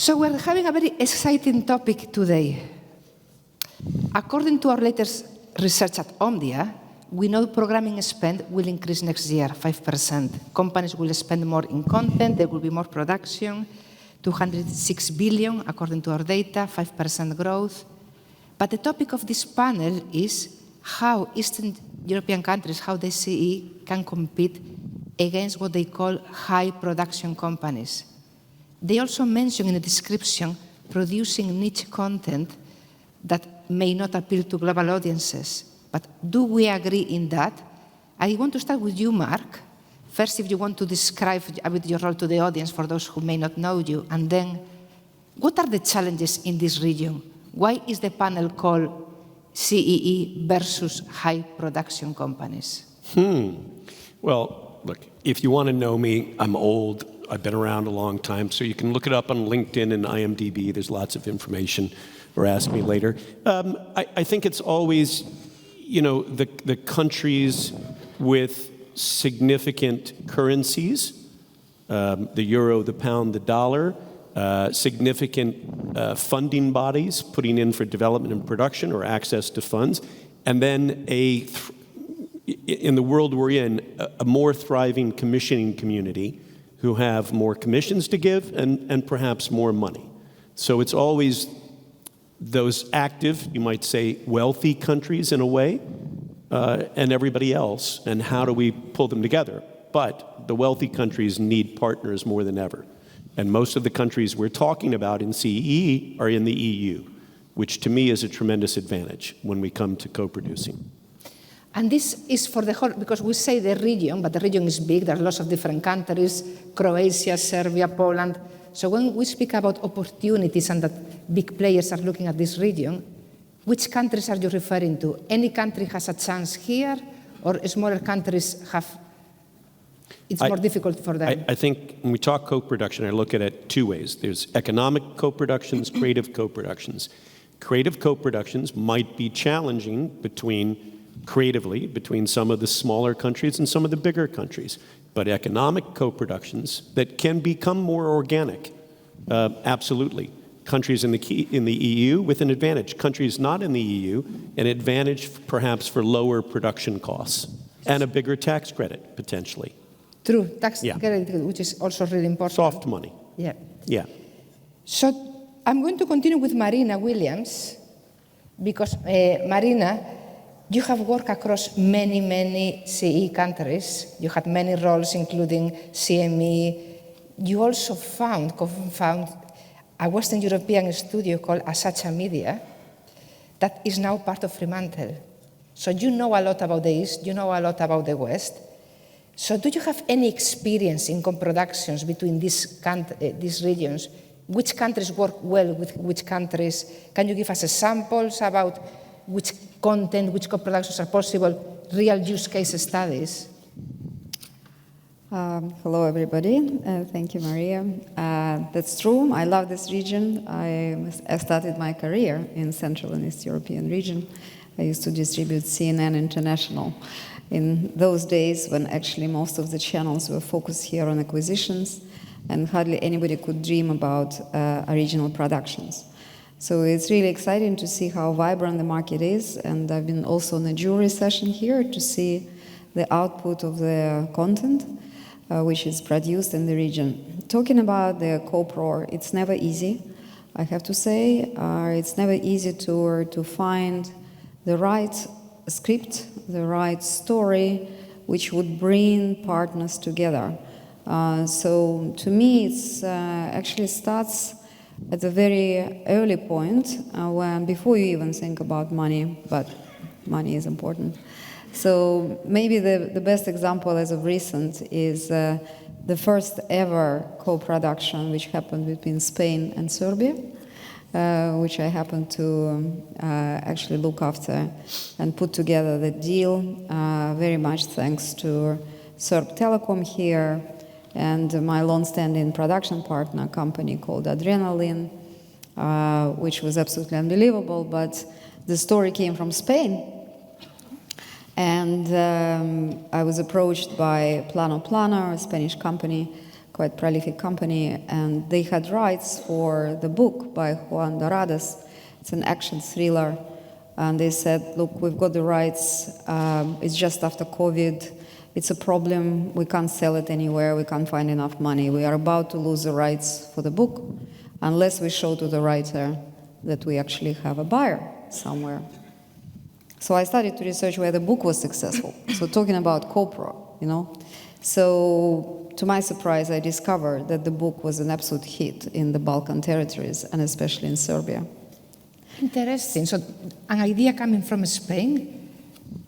So we're having a very exciting topic today. According to our latest research at Omdia, we know programming spend will increase next year, 5%. Companies will spend more in content, there will be more production, 206 billion according to our data, 5% growth. But the topic of this panel is how Eastern European countries, how the CEE can compete against what they call high production companies. They also mention in the description producing niche content that may not appeal to global audiences. But do we agree in that? I want to start with you, Mark. First, if you want to describe a bit your role to the audience for those who may not know you, and then what are the challenges in this region? Why is the panel called CEE versus high production companies? Well, look, if you want to know me, I'm old. I've been around a long time, so you can look it up on LinkedIn and IMDb. There's lots of information, or ask me later. I think it's always, the countries with significant currencies, the euro, the pound, the dollar, significant funding bodies putting in for development and production or access to funds, and then in the world we're in, a more thriving commissioning community who have more commissions to give and perhaps more money. So it's always those active, you might say, wealthy countries in a way, and everybody else, and how do we pull them together? But the wealthy countries need partners more than ever. And most of the countries we're talking about in CEE are in the EU, which to me is a tremendous advantage when we come to co-producing. And this is for the whole, because we say the region, but the region is big, there are lots of different countries, Croatia, Serbia, Poland. So when we speak about opportunities and that big players are looking at this region, which countries are you referring to? Any country has a chance here, or smaller countries it's more difficult for them? I think when we talk co-production, I look at it two ways. There's economic co-productions, creative co-productions. Creative co-productions might be challenging creatively between some of the smaller countries and some of the bigger countries. But economic co-productions that can become more organic, absolutely. Countries in the EU with an advantage. Countries not in the EU, an advantage perhaps for lower production costs and a bigger tax credit, potentially. True, tax credit, which is also really important. Soft money. Yeah. So I'm going to continue with Marina Williams, because Marina, you have worked across many CEE countries. You had many roles, including CME. You also co-found a Western European studio called Asacha Media that is now part of Fremantle. So you know a lot about the East, you know a lot about the West. So do you have any experience in co-productions between these regions? Which countries work well with which countries? Can you give us examples about which content, which co-productions are possible, real use case studies? Hello, everybody. Thank you, Maria. That's true. I love this region. I started my career in Central and East European region. I used to distribute CNN International in those days when actually most of the channels were focused here on acquisitions and hardly anybody could dream about original productions. So it's really exciting to see how vibrant the market is, and I've been also in a jury session here to see the output of the content which is produced in the region. Talking about the co-pro, it's never easy, I have to say. It's never easy to find the right script, the right story, which would bring partners together. So to me, it's actually starts at a very early point, when before you even think about money, but money is important. So maybe the best example as of recent is the first ever co-production which happened between Spain and Serbia, which I happened to actually look after and put together the deal, very much thanks to Serb Telecom here and my long-standing production partner, a company called Adrenaline, which was absolutely unbelievable, but the story came from Spain. And I was approached by Plano Plano, a Spanish company, quite prolific company, and they had rights for the book by Juan Doradas. It's an action thriller, and they said, look, we've got the rights, it's just after COVID, it's a problem, we can't sell it anywhere, we can't find enough money, we are about to lose the rights for the book, unless we show to the writer that we actually have a buyer somewhere. So I started to research where the book was successful, so talking about co-pro, you know. So to my surprise, I discovered that the book was an absolute hit in the Balkan territories, and especially in Serbia. Interesting. So an idea coming from Spain,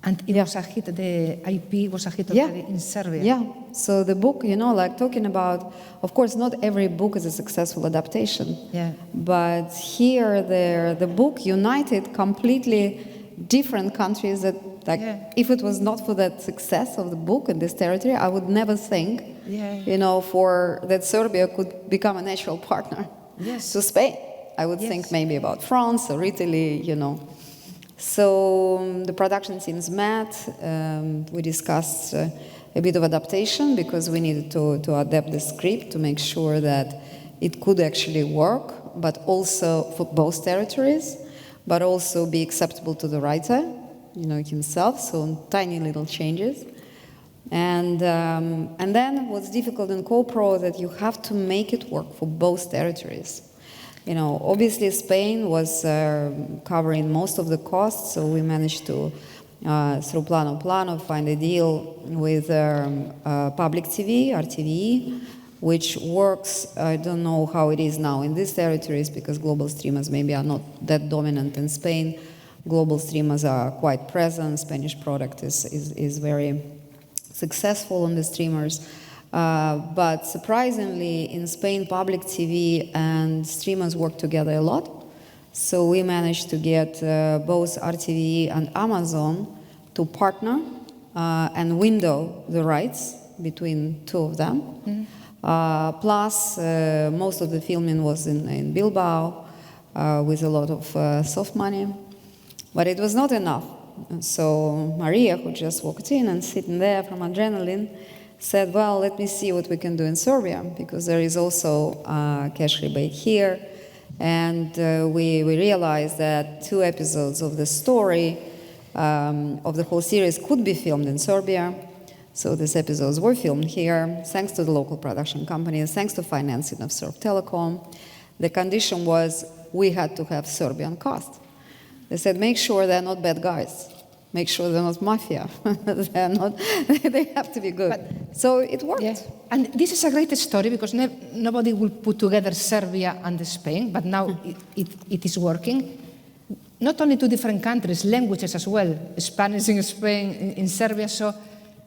and it was a hit, the IP was a hit already in Serbia. Yeah, so the book, you know, like talking about, of course, not every book is a successful adaptation. Yeah. But here, the book united completely different countries that, like, if it was not for that success of the book in this territory, I would never think, you know, that Serbia could become a natural partner to Spain. I would think maybe about France or Italy, you know. So the production teams met. We discussed a bit of adaptation because we needed to adapt the script to make sure that it could actually work, but also for both territories, but also be acceptable to the writer, you know, himself. So tiny little changes. And then what's difficult in co-pro is that you have to make it work for both territories. You know, obviously Spain was covering most of the costs, so we managed to, through Plano, find a deal with public TV, RTVE, which works. I don't know how it is now in these territories because global streamers maybe are not that dominant in Spain. Global streamers are quite present. Spanish product is very successful on the streamers. But surprisingly, in Spain, public TV and streamers work together a lot. So we managed to get both RTVE and Amazon to partner and window the rights between two of them. Plus, most of the filming was in Bilbao with a lot of soft money. But it was not enough. And so Maria, who just walked in and sitting there from Adrenaline, said, well, let me see what we can do in Serbia, because there is also cash rebate here. And we realized that 2 episodes of the story of the whole series could be filmed in Serbia. So these episodes were filmed here, thanks to the local production companies, thanks to financing of Serb Telecom. The condition was we had to have Serbian cast. They said, make sure they're not bad guys. Make sure they're not mafia. They have to be good. So it worked. Yeah. And this is a great story because nobody will put together Serbia and Spain, but now it is working. Not only 2 different countries, languages as well. Spanish in Spain, in Serbia. So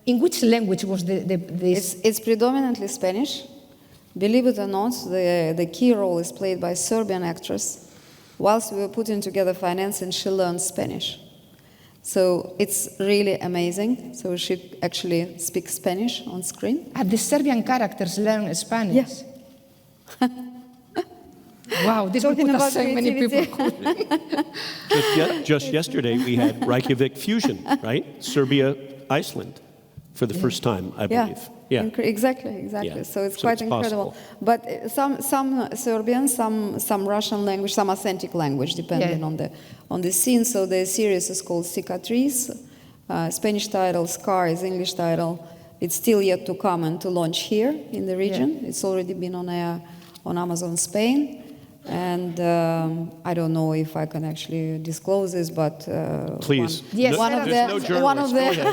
in which language was this? It's predominantly Spanish. Believe it or not, the key role is played by a Serbian actress. Whilst we were putting together financing, she learned Spanish. So it's really amazing. So she actually speaks Spanish on screen. And the Serbian characters learn Spanish? Yes. Wow, this will put us so many people. Just yesterday, we had Reykjavik Fusion, right? Serbia, Iceland, for the first time, I believe. Yeah. Exactly. Yeah. So it's quite incredible. Possible. But some Serbian, some Russian language, some authentic language, depending on the scene. So the series is called Cicatriz. Spanish title, Scar is English title. It's still yet to come and to launch here in the region. Yeah. It's already been on air on Amazon Spain. And I don't know if I can actually disclose this, but please. One of the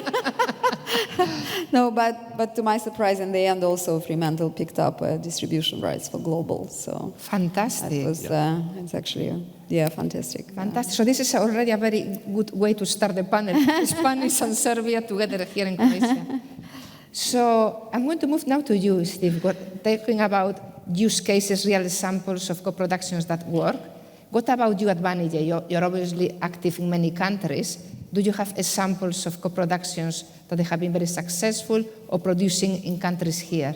no, but to my surprise, in the end, also Fremantle picked up distribution rights for global. So fantastic. That was, it's actually fantastic. Fantastic. So this is already a very good way to start the panel: Spanish and Serbia together here in Croatia. So I'm going to move now to you, Steve. Talking about use cases, real examples of co-productions that work. What about you at Vanija? You're obviously active in many countries. Do you have examples of co-productions that have been very successful or producing in countries here?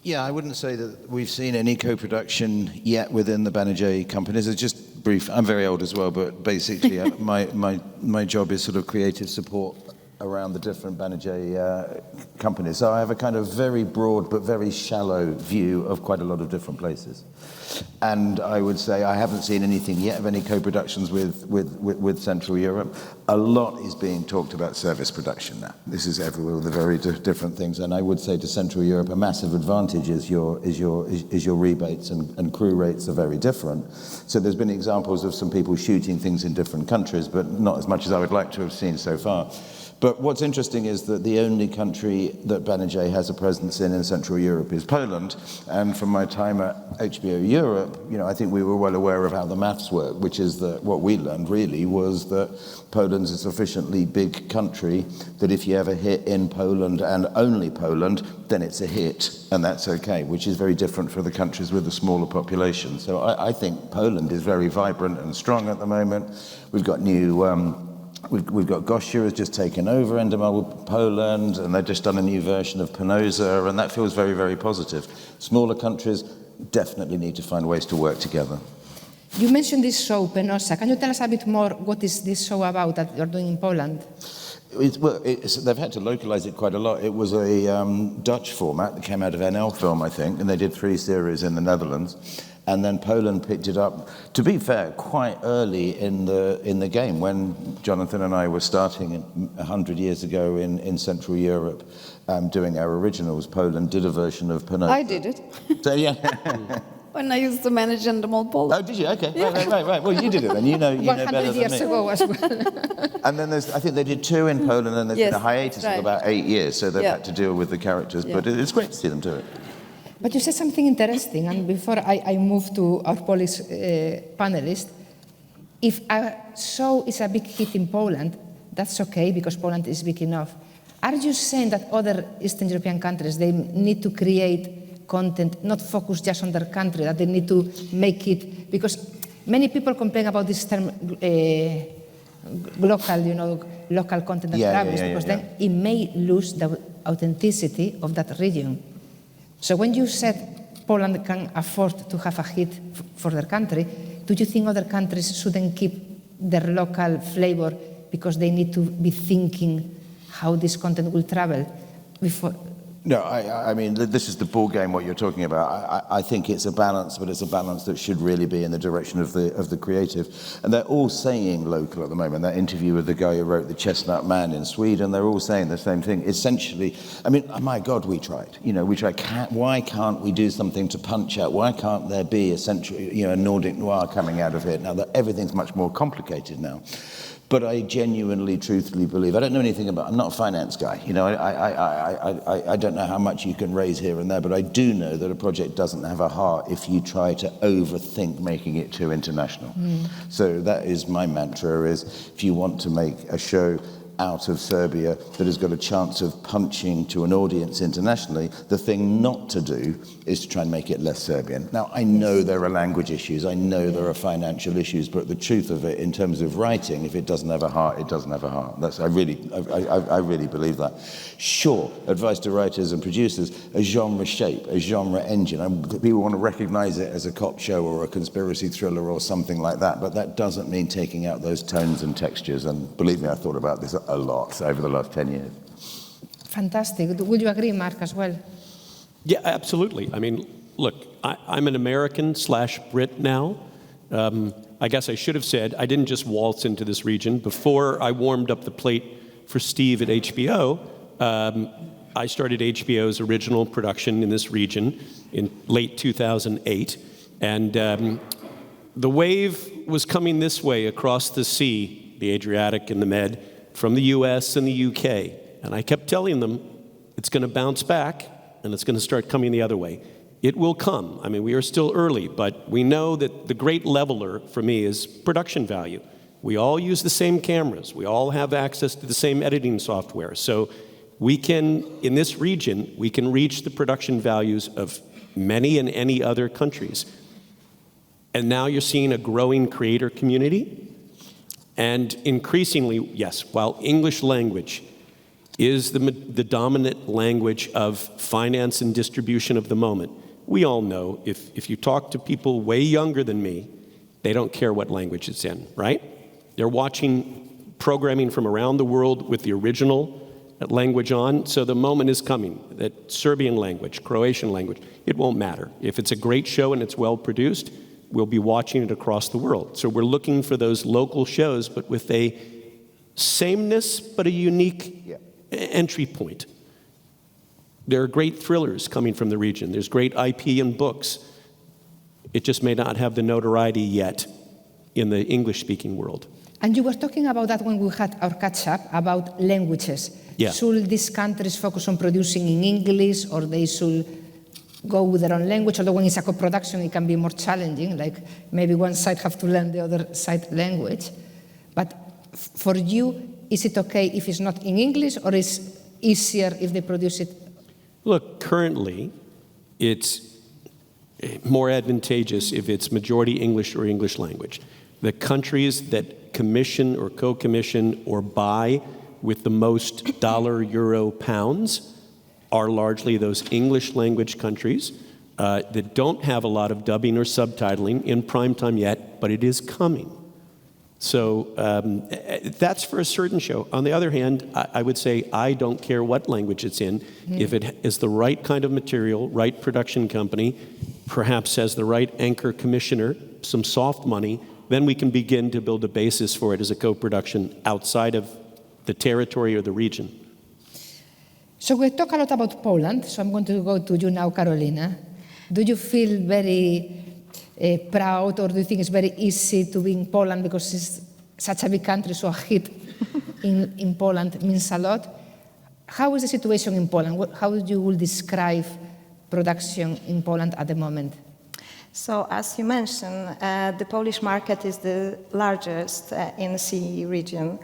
Yeah, I wouldn't say that we've seen any co-production yet within the Banijay companies. It's just brief. I'm very old as well, but basically my job is sort of creative support around the different Banijay companies. So I have a kind of very broad but very shallow view of quite a lot of different places. And I would say I haven't seen anything yet of any co-productions with Central Europe. A lot is being talked about service production now. This is everywhere with the very different things. And I would say to Central Europe, a massive advantage is your rebates and crew rates are very different. So there's been examples of some people shooting things in different countries, but not as much as I would like to have seen so far. But what's interesting is that the only country that Banijay has a presence in Central Europe is Poland. And from my time at HBO Europe, I think we were well aware of how the maths work, which is that what we learned really was that Poland's a sufficiently big country that if you ever hit in Poland and only Poland, then it's a hit, and that's okay, which is very different for the countries with a smaller population. So I think Poland is very vibrant and strong at the moment. We've got new... We've got Gosia has just taken over Endemol Poland, and they've just done a new version of Penosa, and that feels very, very positive. Smaller countries definitely need to find ways to work together. You mentioned this show, Penosa. Can you tell us a bit more what is this show about that you're doing in Poland? They've had to localize it quite a lot. It was a Dutch format that came out of NL Film, I think, and they did 3 series in the Netherlands. And then Poland picked it up, to be fair, quite early in the game. When Jonathan and I were starting 100 years ago in Central Europe doing our originals, Poland did a version of Penosa. I did it. So, yeah. When I used to manage Endemol Poland. Oh, did you? Okay, right. Well, you did it then. You know better than 100 years me. ago as well. And then I think they did 2 in Poland, and there's been a hiatus of about 8 years, so they've had to deal with the characters. But it's great to see them do it. But you said something interesting, and before I move to our Polish panelist, if a show is a big hit in Poland, that's okay because Poland is big enough. Are you saying that other Eastern European countries, they need to create content, not focus just on their country, that they need to make it, because many people complain about this term local content that travels, because then it may lose the authenticity of that region. So when you said Poland can afford to have a hit for their country, do you think other countries shouldn't keep their local flavor because they need to be thinking how this content will travel before? No, I mean, this is the ball game, what you're talking about. I think it's a balance, but it's a balance that should really be in the direction of the creative. And they're all saying local at the moment. That interview with the guy who wrote The Chestnut Man in Sweden, they're all saying the same thing. Essentially, I mean, my God, we tried. We tried. Why can't we do something to punch out? Why can't there be a Nordic noir coming out of it? Now that everything's much more complicated now. But I genuinely, truthfully believe, I don't know anything about, I'm not a finance guy, I don't know how much you can raise here and there, but I do know that a project doesn't have a heart if you try to overthink making it too international. So that is my mantra, is if you want to make a show out of Serbia that has got a chance of punching to an audience internationally, the thing not to do is to try and make it less Serbian. Now, I know there are language issues, I know there are financial issues, but the truth of it, in terms of writing, if it doesn't have a heart, it doesn't have a heart. I really believe that. Sure, advice to writers and producers, a genre shape, a genre engine. People want to recognize it as a cop show or a conspiracy thriller or something like that, but that doesn't mean taking out those tones and textures. And believe me, I thought about this a lot over the last 10 years. Fantastic. Would you agree, Mark, as well? Yeah, absolutely. I mean, look, I'm an American/Brit now. I guess I should have said I didn't just waltz into this region. Before I warmed up the plate for Steve at HBO, I started HBO's original production in this region in late 2008. And the wave was coming this way across the sea, the Adriatic and the Med, from the US and the UK. And I kept telling them, it's going to bounce back, and it's going to start coming the other way. It will come. I mean, we are still early, but we know that the great leveler for me is production value. We all use the same cameras. We all have access to the same editing software. So we can, in this region, we can reach the production values of many and any other countries. And now you're seeing a growing creator community. And increasingly, yes, while English language is the dominant language of finance and distribution of the moment, we all know if you talk to people way younger than me, they don't care what language it's in, right? They're watching programming from around the world with the original language on. So the moment is coming that Serbian language, Croatian language, it won't matter. If it's a great show and it's well produced, we'll be watching it across the world. So we're looking for those local shows, but with a sameness, but a unique entry point. There are great thrillers coming from the region. There's great IP and books. It just may not have the notoriety yet in the English-speaking world. And you were talking about that when we had our catch-up about languages. Yeah. Should these countries focus on producing in English, or they should go with their own language? Although when it's a co-production, it can be more challenging, like maybe one side have to learn the other side language. But for you, is it okay if it's not in English, or is easier if they produce it? Look, currently, it's more advantageous if it's majority English or English language. The countries that commission or co-commission or buy with the most dollar, euro, pounds are largely those English language countries that don't have a lot of dubbing or subtitling in prime time yet, but it is coming. So that's for a certain show. On the other hand, I would say I don't care what language it's in. If it is the right kind of material, right production company, perhaps has the right anchor commissioner, some soft money, then we can begin to build a basis for it as a co-production outside of the territory or the region. So we talk a lot about Poland, so I'm going to go to you now, Carolina. Do you feel very proud, or do you think it's very easy to be in Poland because it's such a big country, so a hit in Poland means a lot? How is the situation in Poland? How would you describe production in Poland at the moment? So, as you mentioned, the Polish market is the largest in the CEE region.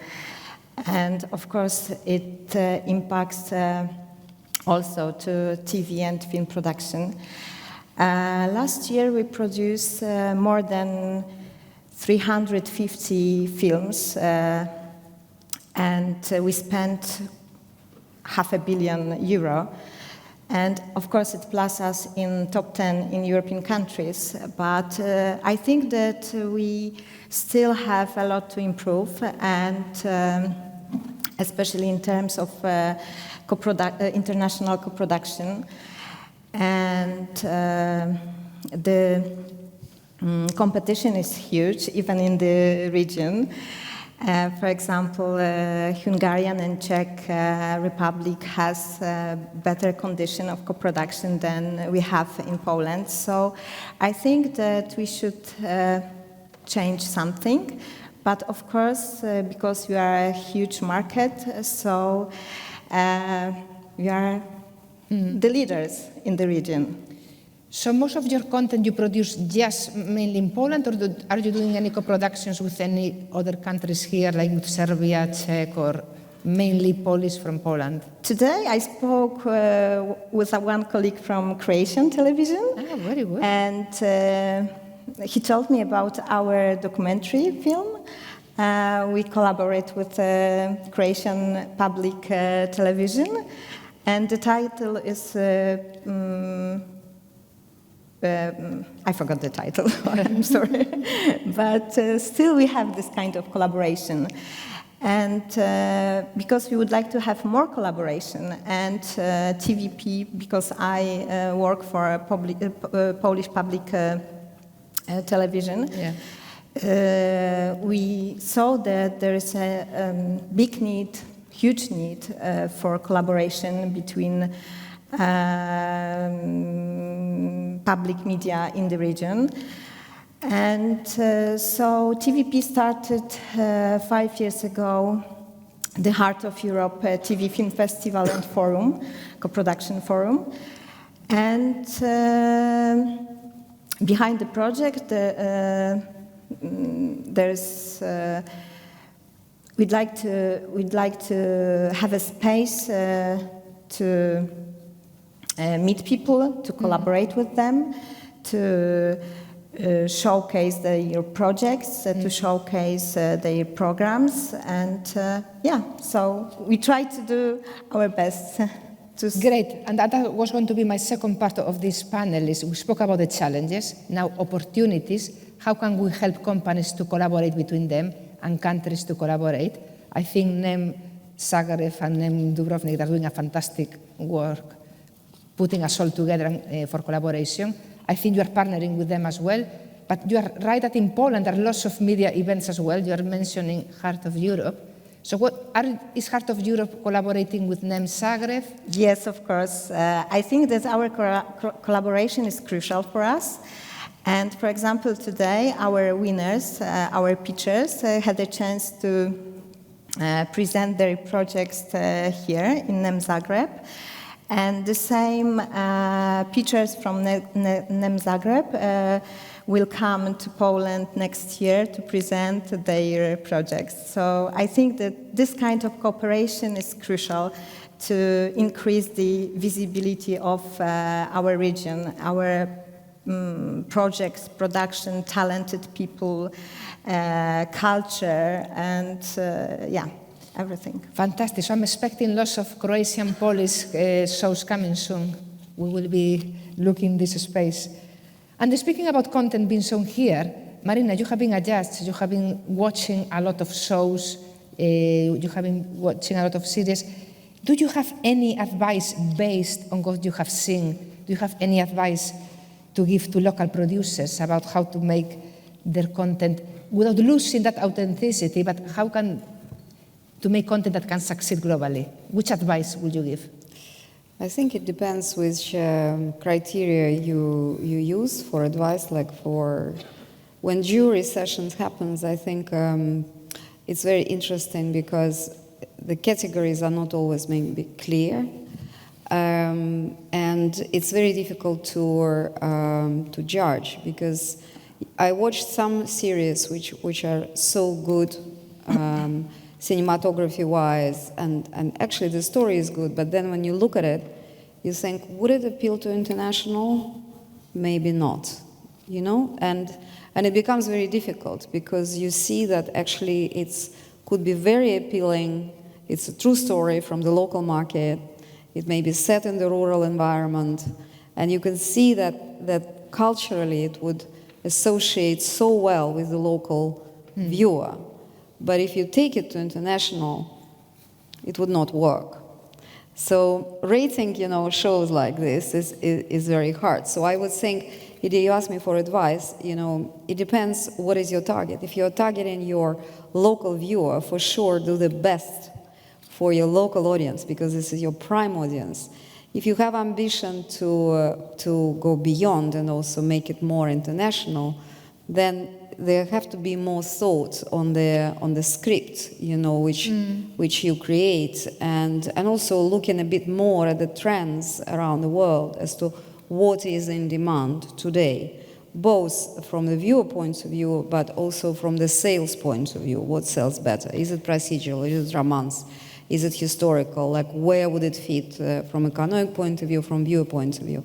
And of course, it impacts also to TV and film production. Last year, we produced more than 350 films, and we spent €500 million. And of course, it places us in top 10 in European countries. But I think that we still have a lot to improve, and especially in terms of international co-production. And the competition is huge, even in the region. For example, Hungarian and Czech Republic has better condition of co-production than we have in Poland. So I think that we should change something. But of course, because we are a huge market, so we are the leaders in the region. So most of your content you produce just mainly in Poland, or are you doing any co-productions with any other countries here, like with Serbia, Czech, or mainly Polish from Poland? Today I spoke with one colleague from Croatian television. Ah, very good. And he told me about our documentary film. We collaborate with Croatian public television. And the title is... I forgot the title, I'm sorry. But still we have this kind of collaboration. And because we would like to have more collaboration, and TVP, because I work for a Polish public television, we saw that there is a big need, huge need for collaboration between public media in the region. And so TVP started 5 years ago the Heart of Europe TV Film Festival and Forum, co-production forum. And behind the project, there's we'd like to have a space to meet people, to collaborate with them, to showcase their projects, to showcase their programs, and so we try to do our best. Great, and that was going to be my second part of this panel. Is we spoke about the challenges, now opportunities. How can we help companies to collaborate between them and countries to collaborate? I think NEM Zagreb and NEM Dubrovnik are doing a fantastic work, putting us all together for collaboration. I think you are partnering with them as well. But you are right that in Poland there are lots of media events as well. You are mentioning Heart of Europe. So is Heart of Europe collaborating with NEM Zagreb? Yes, of course. I think that our collaboration is crucial for us. And for example, today our winners, our pitchers, had a chance to present their projects here in NEM Zagreb. And the same pitchers from NEM Zagreb will come to Poland next year to present their projects. So I think that this kind of cooperation is crucial to increase the visibility of our region, our projects, production, talented people, culture, and everything. Fantastic. So I'm expecting lots of Croatian Polish shows coming soon. We will be looking this space. And speaking about content being shown here, Marina, you have been a judge, you have been watching a lot of shows, you have been watching a lot of series. Do you have any advice based on what you have seen? Do you have any advice to give to local producers about how to make their content without losing that authenticity, but to make content that can succeed globally? Which advice would you give? I think it depends which criteria you use for advice. Like for when jury sessions happens, I think it's very interesting because the categories are not always maybe clear, and it's very difficult to judge because I watched some series which are so good. Cinematography-wise, and actually the story is good, but then when you look at it, you think, would it appeal to international? Maybe not, you know? And it becomes very difficult because you see that actually it could be very appealing. It's a true story from the local market. It may be set in the rural environment, and you can see that culturally it would associate so well with the local viewer. But if you take it to international, it would not work. So rating, shows like this is very hard. So I would think, if you ask me for advice, it depends what is your target. If you're targeting your local viewer, for sure do the best for your local audience because this is your prime audience. If you have ambition to go beyond and also make it more international, then there have to be more thought on the script, which you create, and also looking a bit more at the trends around the world as to what is in demand today, both from the viewer point of view, but also from the sales point of view. What sells better? Is it procedural? Is it romance? Is it historical? Like where would it fit from economic point of view, from viewer point of view?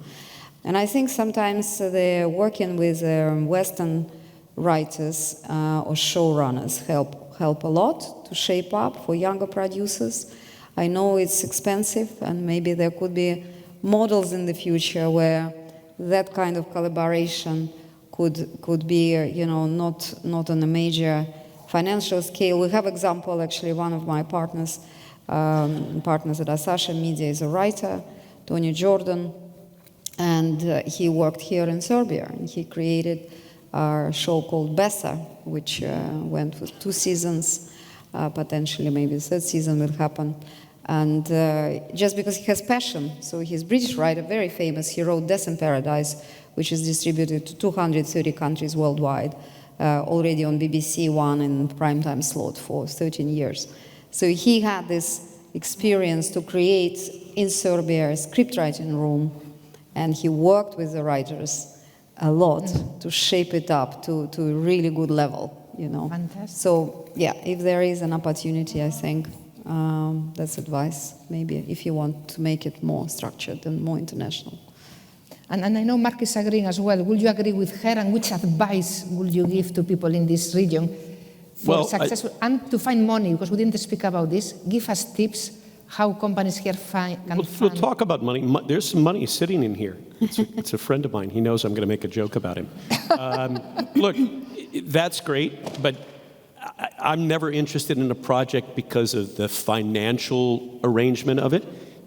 And I think sometimes they're working with Western writers or showrunners help a lot to shape up for younger producers. I know it's expensive, and maybe there could be models in the future where that kind of collaboration could be, not on a major financial scale. We have example, actually, one of my partners at Asasha Media is a writer, Tony Jordan, and he worked here in Serbia, and he created a show called Besa, which went with 2 seasons, potentially maybe the 3rd season will happen. And just because he has passion, so he's a British writer, very famous, he wrote Death in Paradise, which is distributed to 230 countries worldwide, already on BBC One in primetime slot for 13 years. So he had this experience to create in Serbia a script writing room, and he worked with the writers a lot to shape it up to a really good level, Fantastic. So, yeah, if there is an opportunity, I think that's advice, maybe, if you want to make it more structured and more international. And I know Mark is agreeing as well. Will you agree with her, and which advice would you give to people in this region for successful and to find money? Because we didn't speak about this. Give us tips how companies here can fund. We'll talk about money. There's some money sitting in here. It's a friend of mine. He knows I'm going to make a joke about him. Look, that's great, but I'm never interested in a project because of the financial arrangement of it.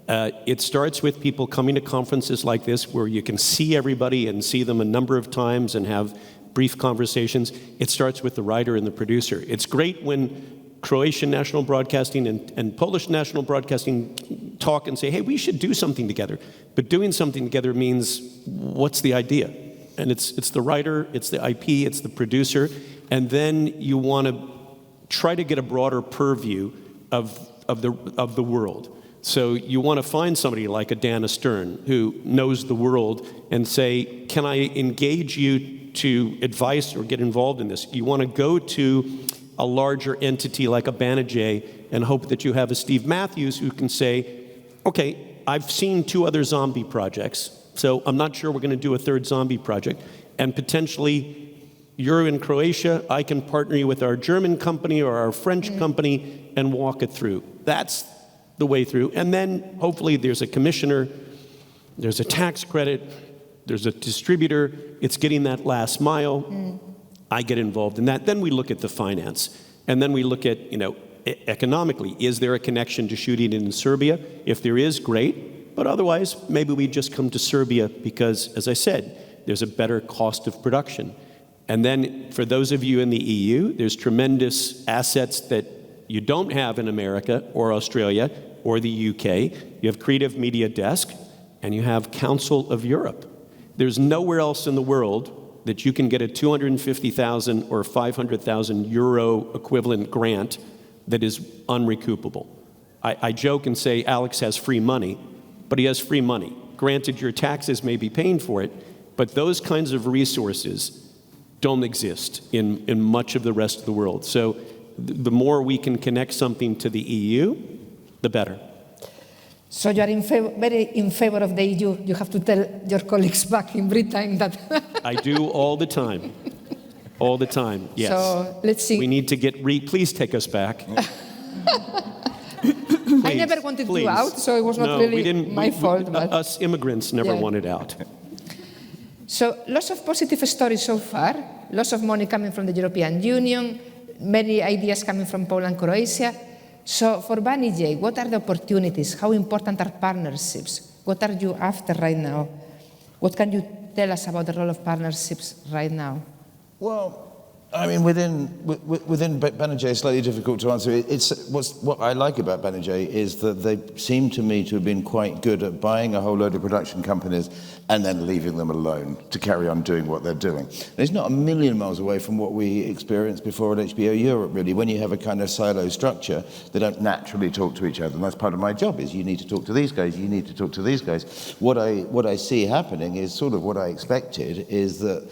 It starts with people coming to conferences like this where you can see everybody and see them a number of times and have brief conversations. It starts with the writer and the producer. It's great when Croatian National Broadcasting and Polish National Broadcasting talk and say, hey, we should do something together. But doing something together means, what's the idea? And it's the writer, it's the IP, it's the producer, and then you want to try to get a broader purview of the world. So you want to find somebody like a Dana Stern who knows the world and say, can I engage you to advise or get involved in this? You want to go to a larger entity like a Banijay and hope that you have a Steve Matthews who can say, okay, I've seen 2 other zombie projects, so I'm not sure we're going to do a 3rd zombie project, and potentially you're in Croatia, I can partner you with our German company or our French company and walk it through. That's the way through. And then hopefully there's a commissioner, there's a tax credit, there's a distributor, it's getting that last mile. I get involved in that. Then we look at the finance. And then we look at, economically, is there a connection to shooting in Serbia? If there is, great. But otherwise, maybe we just come to Serbia because, as I said, there's a better cost of production. And then for those of you in the EU, there's tremendous assets that you don't have in America or Australia or the UK. You have Creative Media Desk and you have Council of Europe. There's nowhere else in the world that you can get a 250,000 or 500,000 euro equivalent grant that is unrecoupable. I joke and say Alex has free money, but he has free money. Granted, your taxes may be paying for it, but those kinds of resources don't exist in much of the rest of the world. So the more we can connect something to the EU, the better. So you are very in favor of the EU. You have to tell your colleagues back in Britain that... I do all the time. All the time, yes. So let's see. We need to get... Please take us back. I never wanted you out, so it was not really my fault. But... Us immigrants never wanted out. So lots of positive stories so far, lots of money coming from the European Union, many ideas coming from Poland, Croatia. So for Banijay, what are the opportunities? How important are partnerships? What are you after right now? What can you tell us about the role of partnerships right now? Well, I mean, within Banijay, it's slightly difficult to answer. What I like about Banijay is that they seem to me to have been quite good at buying a whole load of production companies and then leaving them alone to carry on doing what they're doing. And it's not a million miles away from what we experienced before at HBO Europe, really. When you have a kind of silo structure, they don't naturally talk to each other. And that's part of my job, is you need to talk to these guys, you need to talk to these guys. What I see happening is sort of what I expected, is that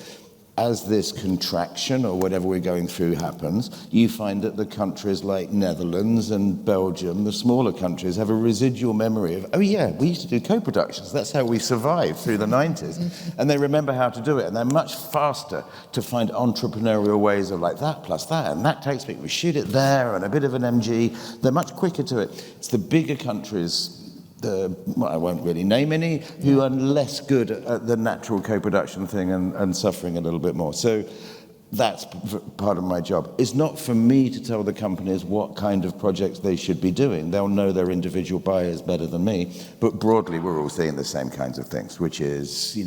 as this contraction or whatever we're going through happens, you find that the countries like Netherlands and Belgium, the smaller countries, have a residual memory of, oh yeah, we used to do co-productions. That's how we survived through the 90s. And they remember how to do it. And they're much faster to find entrepreneurial ways of like that plus that. And that takes me, we shoot it there and a bit of an MG. They're much quicker to it. It's the bigger countries, I won't really name any, who are less good at the natural co-production thing and suffering a little bit more. So that's part of my job. It's not for me to tell the companies what kind of projects they should be doing. They'll know their individual buyers better than me. But broadly, we're all saying the same kinds of things, which is,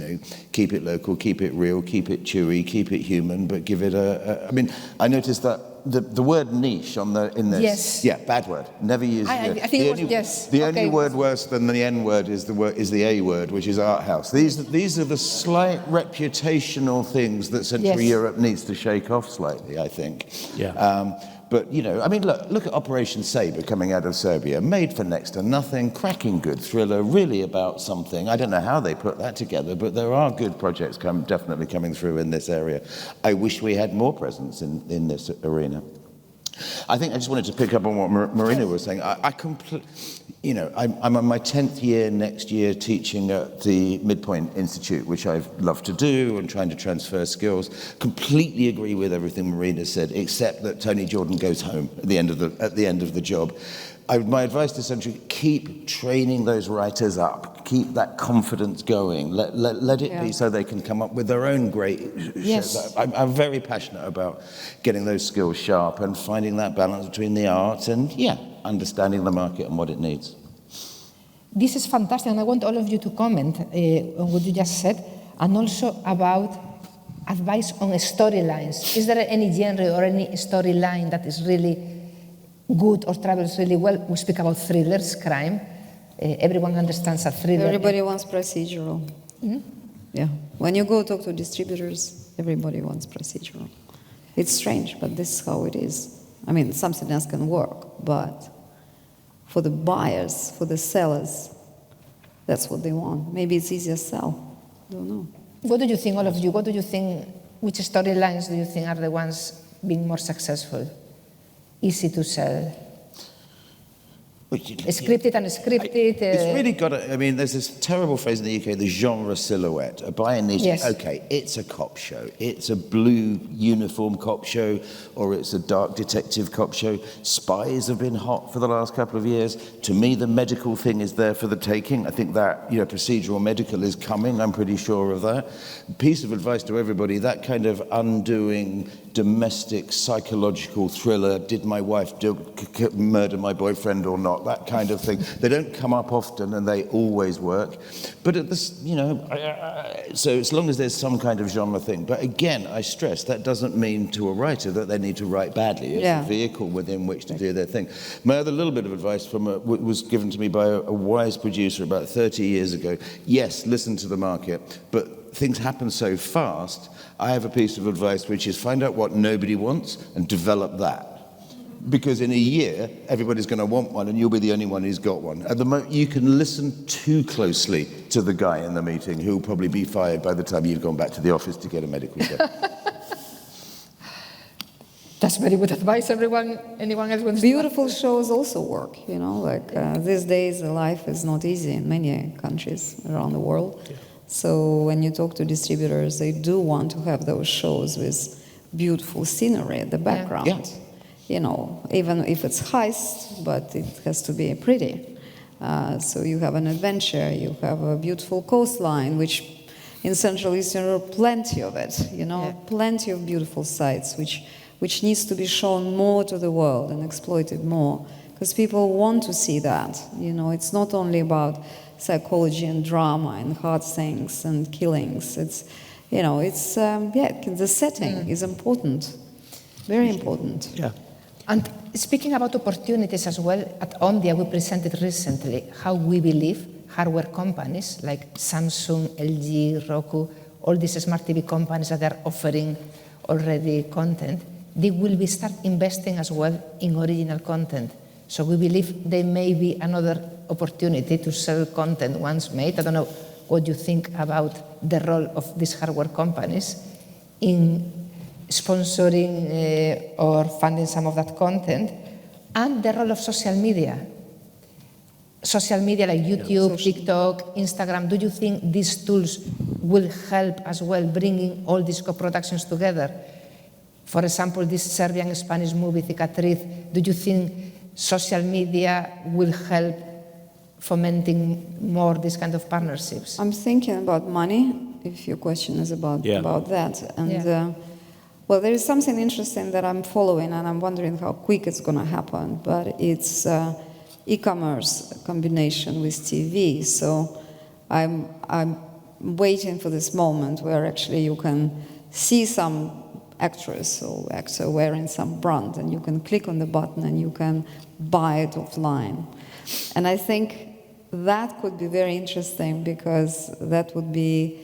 keep it local, keep it real, keep it chewy, keep it human, but give it I mean, I noticed that the word niche in this. Yes. Yeah, bad word. Never use it. I think it was, yes. The only word worse than the N word is the A word, which is art house. These are the slight reputational things that Central Europe needs to shake off slightly, I think. Yeah. But, I mean, look at Operation Sabre coming out of Serbia, made for next to nothing, cracking good thriller, really about something. I don't know how they put that together, but there are good projects definitely coming through in this area. I wish we had more presence in this arena. I think I just wanted to pick up on what Marina was saying. I'm on my 10th year next year teaching at the Midpoint Institute, which I've loved to do and trying to transfer skills. Completely agree with everything Marina said, except that Tony Jordan goes home at the end of the job. My advice to Century, keep training those writers up. Keep that confidence going. Let it be so they can come up with their own great shows. I'm very passionate about getting those skills sharp and finding that balance between the art and, understanding the market and what it needs. This is fantastic, and I want all of you to comment on what you just said, and also about advice on storylines. Is there any genre or any storyline that is really good or travels really well? We speak about thrillers, crime. Everyone understands a thriller. Everybody wants procedural. Mm-hmm. Yeah. When you go talk to distributors, everybody wants procedural. It's strange, but this is how it is. I mean, something else can work, but for the buyers, for the sellers, that's what they want. Maybe it's easier to sell. Don't know. What do you think, all of you? What do you think, which storylines do you think are the ones being more successful? Easy to sell? Scripted and unscripted? It's really got to, I mean, there's this terrible phrase in the UK, the genre silhouette. A buyer needs, okay, it's a cop show. It's a blue uniform cop show, or it's a dark detective cop show. Spies have been hot for the last couple of years. To me, the medical thing is there for the taking. I think that, procedural medical is coming. I'm pretty sure of that. Piece of advice to everybody, that kind of undoing domestic psychological thriller, did my wife murder my boyfriend or not, that kind of thing. They don't come up often and they always work. But at this, so as long as there's some kind of genre thing. But again, I stress, that doesn't mean to a writer that they need to write badly. It's a vehicle within which to do their thing. My other little bit of advice was given to me by a wise producer about 30 years ago. Yes, listen to the market, but things happen so fast. I have a piece of advice which is find out what nobody wants and develop that. Because in a year, everybody's going to want one and you'll be the only one who's got one. At the moment, you can listen too closely to the guy in the meeting who'll probably be fired by the time you've gone back to the office to get a medical check. That's very good advice, everyone. Anyone else wants Beautiful shows also work, these days life is not easy in many countries around the world. Yeah. So when you talk to distributors, they do want to have those shows with beautiful scenery at the background. Yeah. Even if it's heist, but it has to be pretty. So you have an adventure, you have a beautiful coastline, which in Central Eastern Europe, plenty of it, plenty of beautiful sites, which needs to be shown more to the world and exploited more, because people want to see that. It's not only about psychology and drama and hard things and killings. It's, the setting is important, very important. Yeah. And speaking about opportunities as well, at Omdia we presented recently how we believe hardware companies like Samsung, LG, Roku, all these smart TV companies that are offering already content, they will start investing as well in original content. So we believe there may be another opportunity to sell content once made. I don't know what you think about the role of these hardware companies in sponsoring or funding some of that content, and the role of social media. Social media like YouTube, TikTok, Instagram, do you think these tools will help as well bringing all these co-productions together? For example, this Serbian-Spanish movie, Cicatriz, do you think social media will help fomenting more this kind of partnerships? I'm thinking about money, if your question is about that. And well, there is something interesting that I'm following, and I'm wondering how quick it's going to happen. But it's e-commerce combination with TV. So I'm waiting for this moment where actually you can see some actress or actor wearing some brand, and you can click on the button and you can buy it offline. And I think that could be very interesting, because that would be,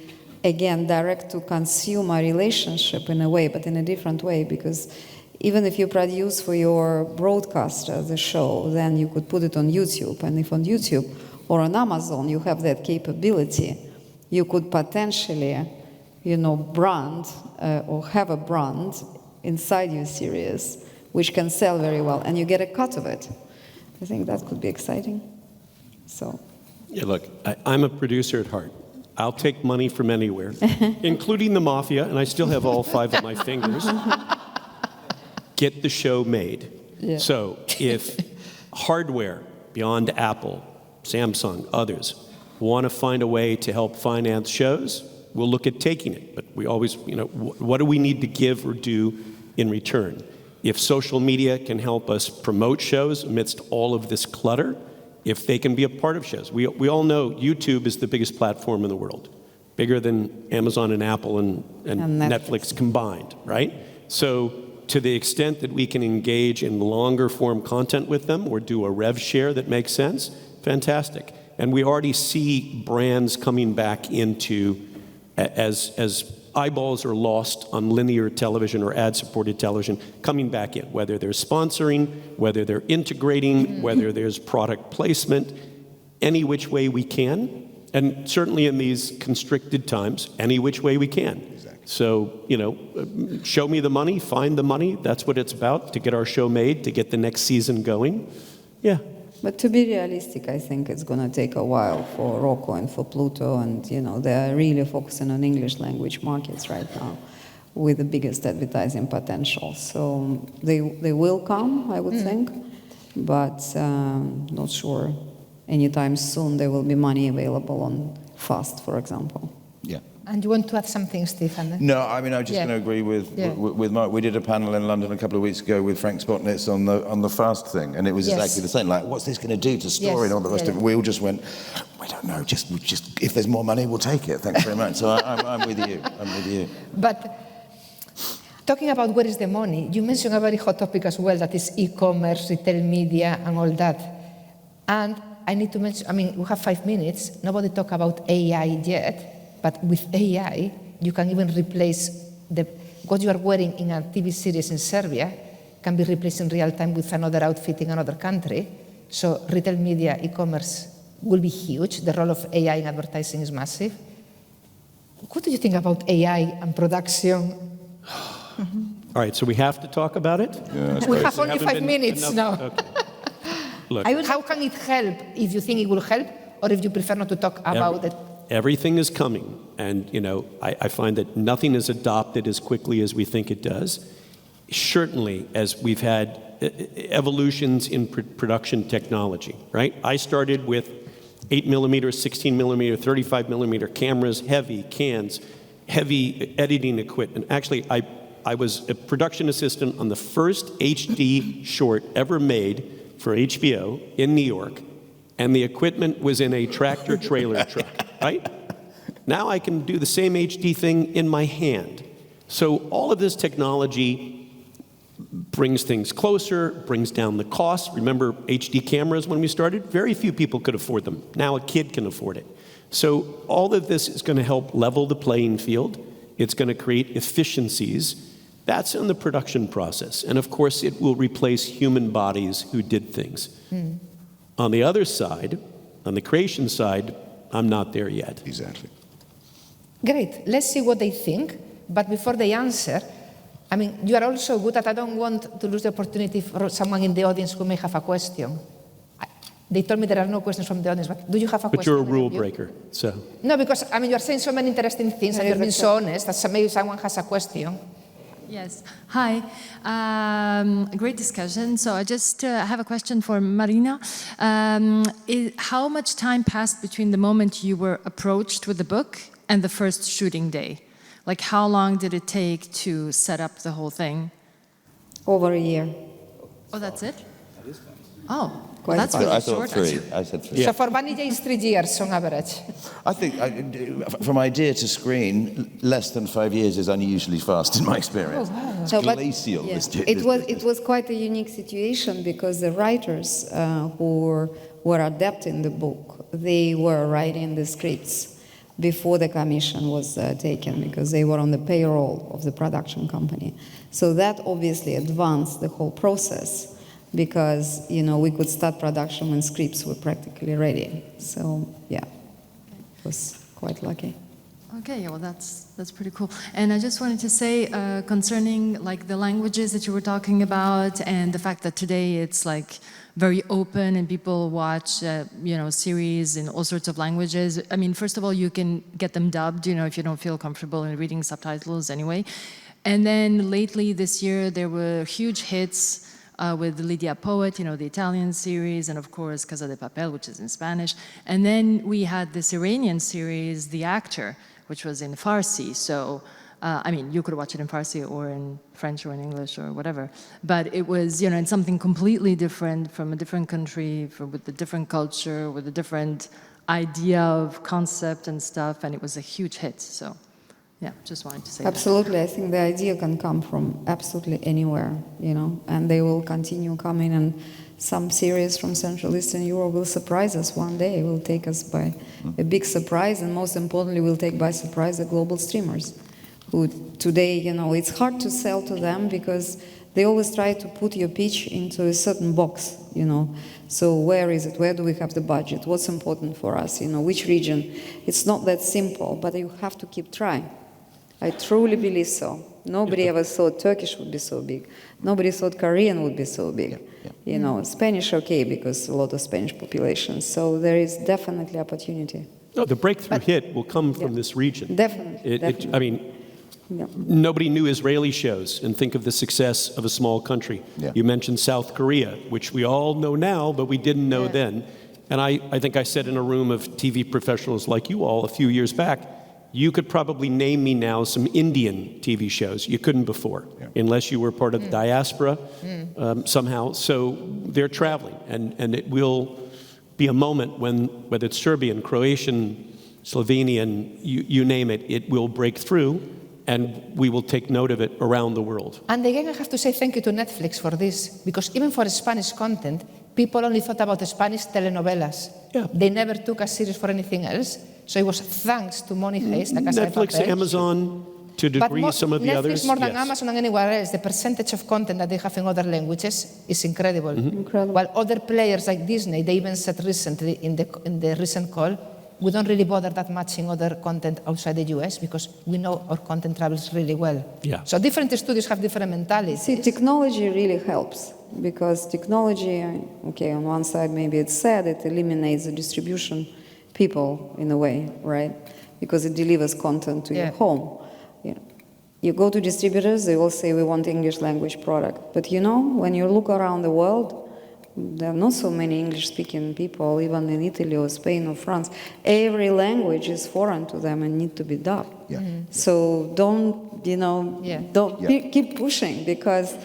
again, direct-to-consumer relationship in a way, but in a different way, because even if you produce for your broadcaster the show, then you could put it on YouTube, and if on YouTube or on Amazon you have that capability, you could potentially, brand or have a brand inside your series which can sell very well, and you get a cut of it. I think that could be exciting. So. Yeah, look, I'm a producer at heart. I'll take money from anywhere, including the mafia, and I still have all 5 of my fingers. Get the show made. Yeah. So if hardware, beyond Apple, Samsung, others, want to find a way to help finance shows, we'll look at taking it. But we always, what do we need to give or do in return? If social media can help us promote shows amidst all of this clutter, if they can be a part of shows. We all know YouTube is the biggest platform in the world, bigger than Amazon and Apple and Netflix combined, right? So to the extent that we can engage in longer form content with them or do a rev share that makes sense, fantastic. And we already see brands coming back into, as eyeballs are lost on linear television or ad-supported television, coming back in, whether they're sponsoring, whether they're integrating, whether there's product placement, any which way we can. And certainly in these constricted times, any which way we can. Exactly. So, show me the money, find the money. That's what it's about, to get our show made, to get the next season going. Yeah. But to be realistic, I think it's going to take a while for Roku and for Pluto, and they're really focusing on English language markets right now with the biggest advertising potential. So they will come, I would think, but not sure anytime soon there will be money available on FAST, for example. Yeah. And you want to add something, Stefan? No, I mean, I'm just going to agree with Mark. We did a panel in London a couple of weeks ago with Frank Spotnitz on the fast thing, and it was exactly the same. Like, what's this going to do to story and all the rest of it? We all just went, we don't know. Just if there's more money, we'll take it. Thanks very much. So I'm with you. I'm with you. But talking about where is the money, you mentioned a very hot topic as well, that is e-commerce, retail media, and all that. And I need to mention, we have 5 minutes. Nobody talk about AI yet. But with AI, you can even replace what you are wearing in a TV series in Serbia can be replaced in real time with another outfit in another country. So retail media, e-commerce will be huge. The role of AI in advertising is massive. What do you think about AI and production? All right, so we have to talk about it? Yeah, we have only 5 minutes now. Okay. Look, how can it help, if you think it will help, or if you prefer not to talk about it? Everything is coming, and I find that nothing is adopted as quickly as we think it does. Certainly, as we've had evolutions in production technology, right? I started with 8mm, 16mm, 35mm cameras, heavy cans, heavy editing equipment. Actually, I was a production assistant on the first HD short ever made for HBO in New York, and the equipment was in a tractor trailer truck, right? Now I can do the same HD thing in my hand. So all of this technology brings things closer, brings down the cost. Remember HD cameras when we started? Very few people could afford them. Now a kid can afford it. So all of this is going to help level the playing field. It's going to create efficiencies. That's in the production process. And of course, it will replace human bodies who did things. On the other side, on the creation side, I'm not there yet. Exactly. Great. Let's see what they think. But before they answer, you are also good at, I don't want to lose the opportunity for someone in the audience who may have a question. They told me there are no questions from the audience, but do you have a question? But you're a rule breaker, so. No, because, you are saying so many interesting things, and you're being so honest that maybe someone has a question. Yes. Hi. Great discussion. So I just have a question for Marina. How much time passed between the moment you were approached with the book and the first shooting day? Like, how long did it take to set up the whole thing? Over a year. Oh, that's it? That is fast. Oh, Quite that's fast. really I thought short. 3. I said 3. So for Vanilla, it's 3 years on average. I think from idea to screen, less than 5 years is unusually fast in my experience. Oh, wow. It's No, but- glacial. Yeah. This It was quite a unique situation because the writers who were adapting the book, they were writing the scripts before the commission was taken because they were on the payroll of the production company. So that obviously advanced the whole process because, we could start production when scripts were practically ready. So, yeah, it was quite lucky. Okay, well, that's pretty cool. And I just wanted to say, concerning like the languages that you were talking about, and the fact that today it's like very open and people watch, series in all sorts of languages. First of all, you can get them dubbed, if you don't feel comfortable in reading subtitles anyway. And then lately this year, there were huge hits with Lydia Poet, you know, the Italian series, and of course Casa de Papel, which is in Spanish. And then we had this Iranian series, The Actor, which was in Farsi. So, I mean, you could watch it in Farsi or in French or in English or whatever. But it was, you know, in something completely different from a different country, with a different culture, with a different idea of concept and stuff, and it was a huge hit. So, yeah, just wanted to say Absolutely, I think the idea can come from absolutely anywhere, you know, and they will continue coming, and some series from Central Eastern Europe will surprise us one day, will take us by a big surprise, and most importantly, will take by surprise the global streamers, who today, you know, it's hard to sell to them because they always try to put your pitch into a certain box, you know. So where is it? Where do we have the budget? What's important for us? You know, which region? It's not that simple, but you have to keep trying. I truly believe so. Nobody ever thought Turkish would be so big. Nobody thought Korean would be so big. You know, Spanish, okay, because a lot of Spanish population. So there is definitely opportunity. No, the breakthrough hit will come from this region. Definitely. I mean, nobody knew Israeli shows, and think of the success of a small country. You mentioned South Korea, which we all know now, but we didn't know then. And I think I said in a room of TV professionals like you all a few years back, you could probably name me now some Indian TV shows. You couldn't before, unless you were part of the diaspora somehow. So they're traveling, and it will be a moment when, whether it's Serbian, Croatian, Slovenian, you name it, it will break through, and we will take note of it around the world. And again, I have to say thank you to Netflix for this, because even for Spanish content, people only thought about the Spanish telenovelas. They never took us serious for anything else. So it was thanks to Moniface, Netflix, Amazon, to a degree, some of the others. Netflix more than Amazon and anywhere else, the percentage of content that they have in other languages is incredible. Incredible. While other players like Disney, they even said recently in the recent call, we don't really bother that much in other content outside the US because we know our content travels really well. So different studios have different mentalities. See, technology really helps, because technology, okay, on one side maybe it's sad, it eliminates the distribution people in a way, right? Because it delivers content to your home. You go to distributors, they will say we want English language product. But you know, when you look around the world, there are not so many English-speaking people, even in Italy or Spain or France. Every language is foreign to them and need to be dubbed. So don't, you know, keep pushing, because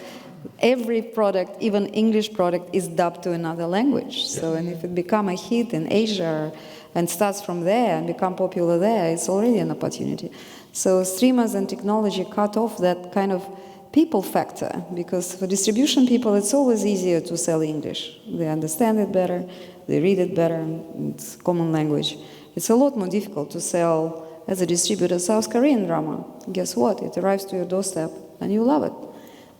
every product, even English product, is dubbed to another language. So, and if it become a hit in Asia and starts from there and become popular there, it's already an opportunity. So streamers and technology cut off that kind of people factor, because for distribution people it's always easier to sell English. They understand it better, they read it better, it's common language. It's a lot more difficult to sell as a distributor South Korean drama. Guess what? It arrives to your doorstep and you love it.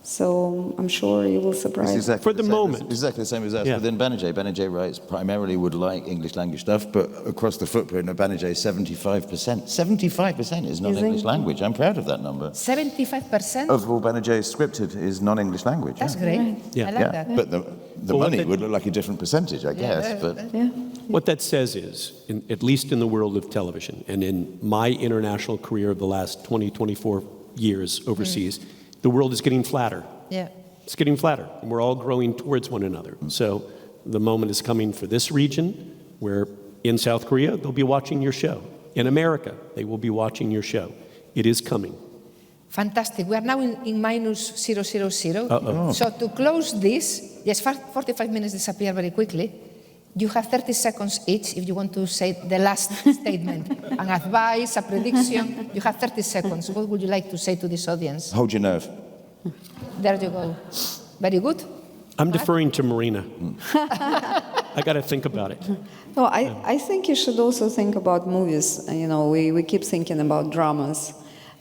So I'm sure you will surprise. Exactly for the moment. Exactly the same as us. Within Banijay, Banijay writes primarily would like English language stuff, but across the footprint of Banijay, 75%. 75% is non-English language. I'm proud of that number. 75%? Of all Banijay scripted is non-English language. That's great. I like that. But the money would look like a different percentage, I guess. But what that says is, at least in the world of television, and in my international career of the last 20, 24 years overseas, the world is getting flatter. It's getting flatter, and we're all growing towards one another. So the moment is coming for this region, where in South Korea, they'll be watching your show. In America, they will be watching your show. It is coming. Fantastic. We are now in minus 000. So to close this, 45 minutes disappear very quickly. You have 30 seconds each if you want to say the last statement. An advice, a prediction. You have 30 seconds. What would you like to say to this audience? Hold your nerve. There you go. Very good. I'm deferring to Marina. I got to think about it. No, I think you should also think about movies. You know, we keep thinking about dramas.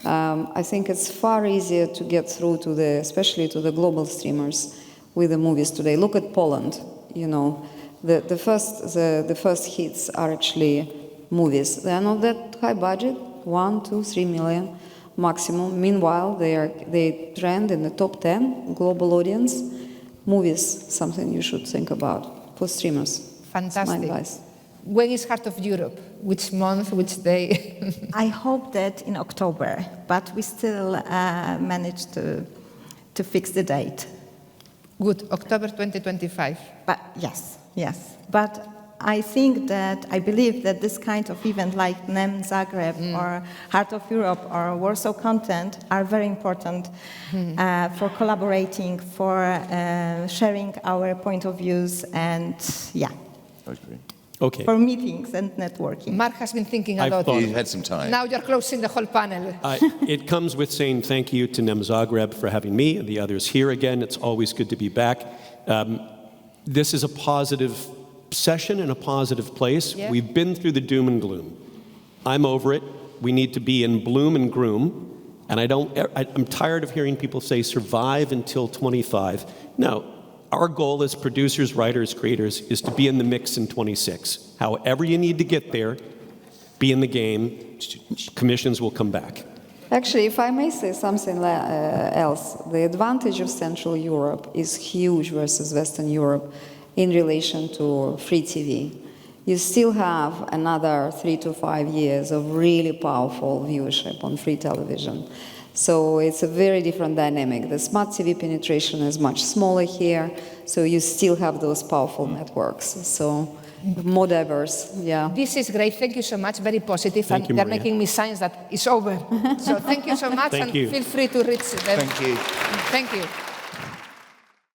I think it's far easier to get through to especially to the global streamers with the movies today. Look at Poland, you know. The first hits are actually movies. They are not that high budget, 1, 2, 3 million maximum. Meanwhile, they trend in the top 10 global audience. Movies, something you should think about for streamers. Fantastic. My advice. When is Heart of Europe? Which month, which day? I hope that in October, but we still managed to fix the date. Good, October 2025. But yes. But I believe that this kind of event like NEM Zagreb or Heart of Europe or Warsaw Content are very important for collaborating, for sharing our point of views and I agree. Okay. for meetings and networking. Mark has been thinking a I've lot. thought- You had some time. Now you're closing the whole panel. It comes with saying thank you to NEM Zagreb for having me and the others here again. It's always good to be back. This is a positive session in a positive place. Yeah. We've been through the doom and gloom. I'm over it. We need to be in bloom and groom. And I'm tired of hearing people say survive until 25. No, our goal as producers, writers, creators is to be in the mix in 26. However you need to get there, be in the game. Commissions will come back. Actually, if I may say something else, the advantage of Central Europe is huge versus Western Europe in relation to free TV. You still have another 3 to 5 years of really powerful viewership on free television. So it's a very different dynamic. The smart TV penetration is much smaller here, so you still have those powerful networks. So more diverse, yeah. This is great. Thank you so much. Very positive. Thank you, They're Maria. making me signs that it's over. So thank you so much, Thank and you. feel free to reach them. Thank you. Thank you.